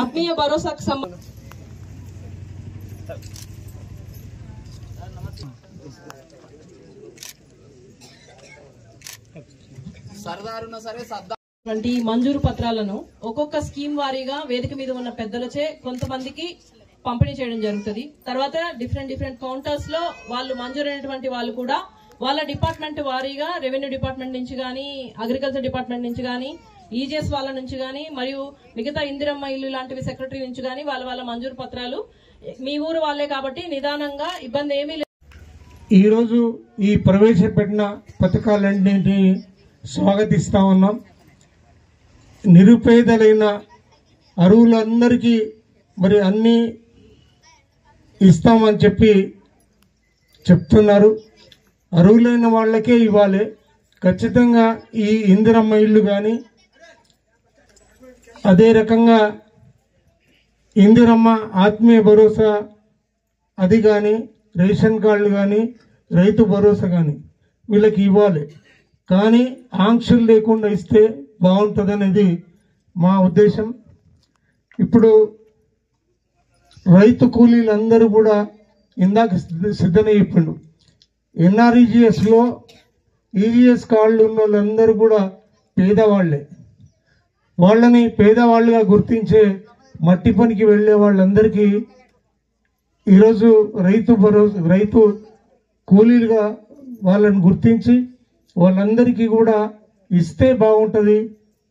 ఆత్మీయ భరోసా మంజూరు పత్రాలను ఒక్కొక్క స్కీమ్ వారీగా వేదిక మీద ఉన్న పెద్దలచే కొంతమందికి పంపిణీ చేయడం జరుగుతుంది. తర్వాత డిఫరెంట్ కౌంటర్స్ లో వాళ్ళు మంజూరైనటువంటి వాళ్ళు కూడా వాళ్ళ డిపార్ట్మెంట్ వారీగా రెవెన్యూ డిపార్ట్మెంట్ నుంచి గానీ, అగ్రికల్చర్ డిపార్ట్మెంట్ నుంచి గానీ, ఈజీఎస్ వాళ్ళ నుంచి గానీ, మరియు మిగతా ఇందిరమ్మ ఇల్లు లాంటివి సెక్రటరీ నుంచి గానీ వాళ్ళ మంజూరు పత్రాలు మీ ఊరు వాళ్ళే కాబట్టి నిదానంగా ఇబ్బంది ఏమీ లేదు. ఈ రోజు ఈ ప్రవేశపెట్టిన పథకాలన్నింటినీ స్వాగతిస్తా ఉన్నాం. నిరుపేదలైన అర్హులందరికీ మరి అన్ని ఇస్తామని చెప్పి చెప్తున్నారు. అర్హులైన వాళ్ళకే ఇవ్వాలి. ఖచ్చితంగా ఈ ఇందిరమ్మ ఇల్లు కానీ, అదే రకంగా ఇందిరమ్మ ఆత్మీయ భరోసా అది కానీ, రేషన్ కార్డులు కానీ, రైతు భరోసా కానీ వీళ్ళకి ఇవ్వాలి. కానీ ఆంక్షలు లేకుండా ఇస్తే బాగుంటుందనేది మా ఉద్దేశం. ఇప్పుడు రైతు కూలీలందరూ కూడా ఇందాక సిద్ధనే చెప్పిండు. ఎన్ఆర్ఈజీఎస్లో ఈజీఎస్ కార్డులు ఉన్న వాళ్ళందరూ కూడా పేదవాళ్లే. వాళ్ళని పేదవాళ్ళుగా గుర్తించే మట్టి పనికి వెళ్లే వాళ్ళందరికీ ఈరోజు రైతు కూలీలుగా వాళ్ళని గుర్తించి వాళ్ళందరికీ కూడా ఇస్తే బాగుంటుంది.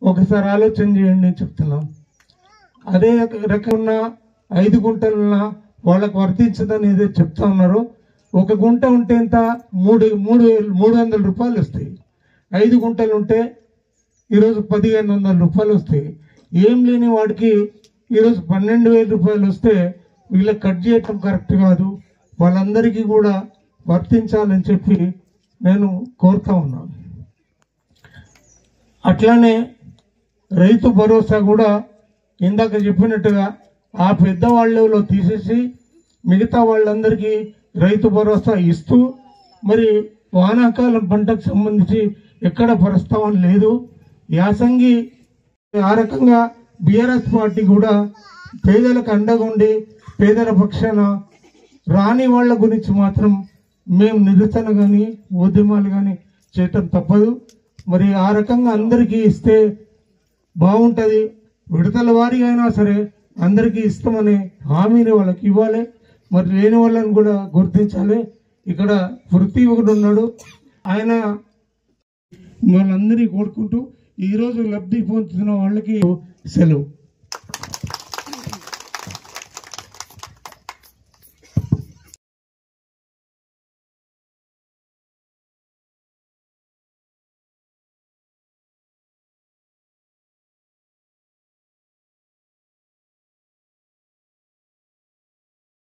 ఒకసారి ఆలోచన చేయండి అని చెప్తున్నాం. అదే రకమైన 5 గుంటలున్న వాళ్ళకు వర్తించదని ఏదో చెప్తా ఉన్నారు. 1 గుంట ఉంటే ఎంత 300 రూపాయలు వస్తాయి. 5 గుంటలు ఉంటే ఈరోజు 1500 రూపాయలు వస్తాయి. ఏం లేని వాడికి ఈరోజు 12,000 రూపాయలు వస్తే వీళ్ళకి కట్ చేయటం కరెక్ట్ కాదు. వాళ్ళందరికీ కూడా వర్తించాలని చెప్పి నేను కోరుతా ఉన్నాను. అట్లానే రైతు భరోసా కూడా ఇందాక చెప్పినట్టుగా ఆ పెద్దవాళ్ళలో తీసేసి మిగతా వాళ్ళందరికీ రైతు భరోసా ఇస్తూ, మరి వానాకాలం పంటకు సంబంధించి ఎక్కడ ప్రస్తావన లేదు. యాసంగి ఆ రకంగా బీఆర్ఎస్ పార్టీ కూడా పేదలకు అండగా ఉండి పేదల పక్షాన రాని వాళ్ళ గురించి మాత్రం మేము నిరసన కానీ ఉద్యమాలు కానీ చేయటం తప్పదు. మరి ఆ రకంగా అందరికీ ఇస్తే బాగుంటుంది. విడతల వారీగా అయినా సరే అందరికీ ఇస్తామనే హామీని వాళ్ళకి ఇవ్వాలి. మరి లేని వాళ్ళని కూడా గుర్తించాలి. ఇక్కడ వృత్తి ఒకటి ఉన్నాడు, ఆయన వాళ్ళందరినీ కోరుకుంటూ ఈరోజు లబ్ధి పొందుతున్న వాళ్ళకి సెలవు.